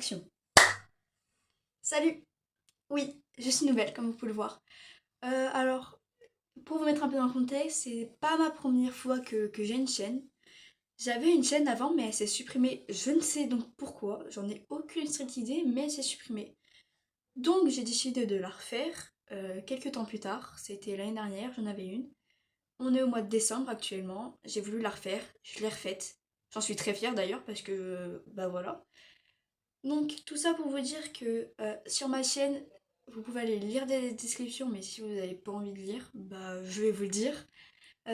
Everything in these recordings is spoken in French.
action. Salut. Oui, je suis nouvelle, comme vous pouvez le voir. Alors, pour vous mettre un peu dans le contexte, c'est pas ma première fois que j'ai une chaîne. J'avais une chaîne avant, mais elle s'est supprimée. Je ne sais donc pourquoi, j'en ai aucune stricte idée, mais elle s'est supprimée. Donc j'ai décidé de la refaire quelques temps plus tard. C'était l'année dernière, j'en avais une. On est au mois de décembre actuellement. J'ai voulu la refaire, je l'ai refaite. J'en suis très fière d'ailleurs parce que, bah voilà. Donc tout ça pour vous dire que sur ma chaîne, vous pouvez aller lire des descriptions, mais si vous n'avez pas envie de lire, bah je vais vous le dire.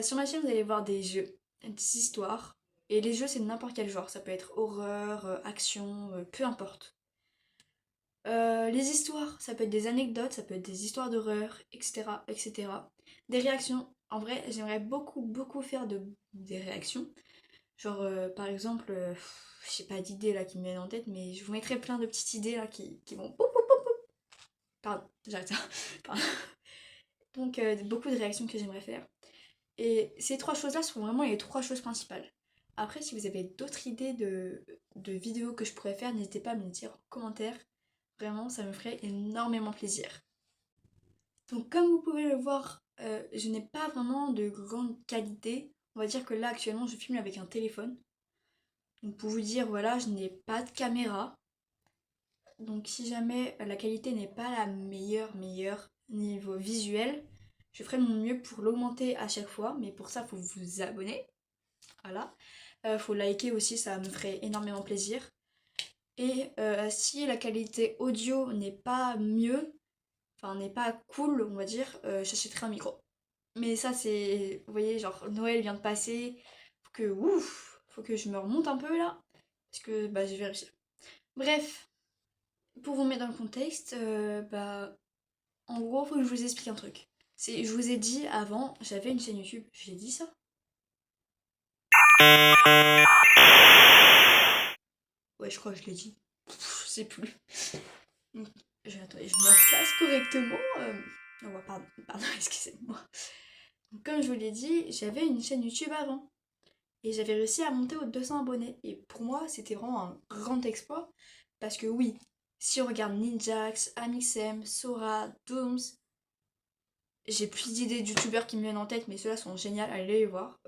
Sur ma chaîne, vous allez voir des jeux, des histoires. Et les jeux, c'est de n'importe quel genre. Ça peut être horreur, action, peu importe. Les histoires, ça peut être des anecdotes, ça peut être des histoires d'horreur, etc., etc. Des réactions. En vrai, j'aimerais beaucoup faire des réactions. Genre, par exemple, j'ai pas d'idées là qui me viennent en tête, mais je vous mettrai plein de petites idées là qui vont. Pardon, j'arrête ça. Pardon. Donc, beaucoup de réactions que j'aimerais faire. Et ces trois choses-là sont vraiment les trois choses principales. Après, si vous avez d'autres idées de vidéos que je pourrais faire, n'hésitez pas à me le dire en commentaire. Vraiment, ça me ferait énormément plaisir. Donc, comme vous pouvez le voir, je n'ai pas vraiment de grande qualité. On va dire que là, actuellement, je filme avec un téléphone. Donc, pour vous dire, voilà, je n'ai pas de caméra. Donc, si jamais la qualité n'est pas la meilleure niveau visuel, je ferai mon mieux pour l'augmenter à chaque fois. Mais pour ça, il faut vous abonner. Voilà. Faut liker aussi, ça me ferait énormément plaisir. Et si la qualité audio n'est pas mieux, enfin n'est pas cool, on va dire, j'achèterai un micro. Mais ça c'est, vous voyez, genre Noël vient de passer, faut que je me remonte un peu là, parce que bah je vais réussir. Bref, pour vous mettre dans le contexte, bah en gros faut que je vous explique un truc. Je vous ai dit avant, j'avais une chaîne YouTube, j'ai dit ça. Ouais, je crois que je l'ai dit. Je sais plus. Attendez, je me replace correctement. Oh, pardon, excusez-moi. Comme je vous l'ai dit, j'avais une chaîne YouTube avant. Et j'avais réussi à monter aux 200 abonnés. Et pour moi, c'était vraiment un grand exploit. Parce que oui, si on regarde Ninjax, Amixem, Sora, Dooms, j'ai plus d'idées de youtubeurs qui me viennent en tête, mais ceux-là sont géniaux, allez les voir.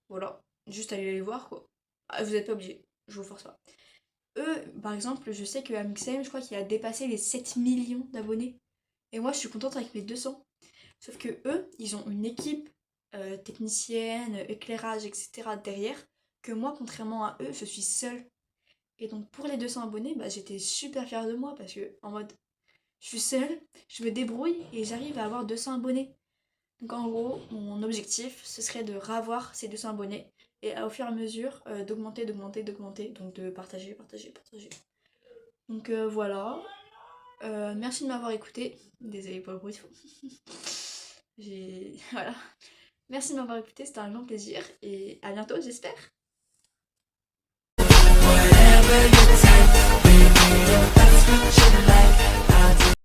Voilà, juste allez les voir quoi. Ah, vous n'êtes pas obligés, je vous force pas. Eux, par exemple, je sais que Amixem, je crois qu'il a dépassé les 7 millions d'abonnés. Et moi, je suis contente avec mes 200. Sauf que eux, ils ont une équipe technicienne, éclairage, etc. derrière. Que moi, contrairement à eux, je suis seule. Et donc, pour les 200 abonnés, bah, j'étais super fière de moi parce que, en mode, je suis seule, je me débrouille et j'arrive à avoir 200 abonnés. Donc, en gros, mon objectif, ce serait de ravoir ces 200 abonnés et au fur et à mesure d'augmenter, donc de partager. Donc voilà. Merci de m'avoir écouté. Désolée pour le bruit de fond. Voilà. Merci de m'avoir écouté, c'était un grand plaisir et à bientôt, j'espère. Whatever you decide, baby, that's what you like.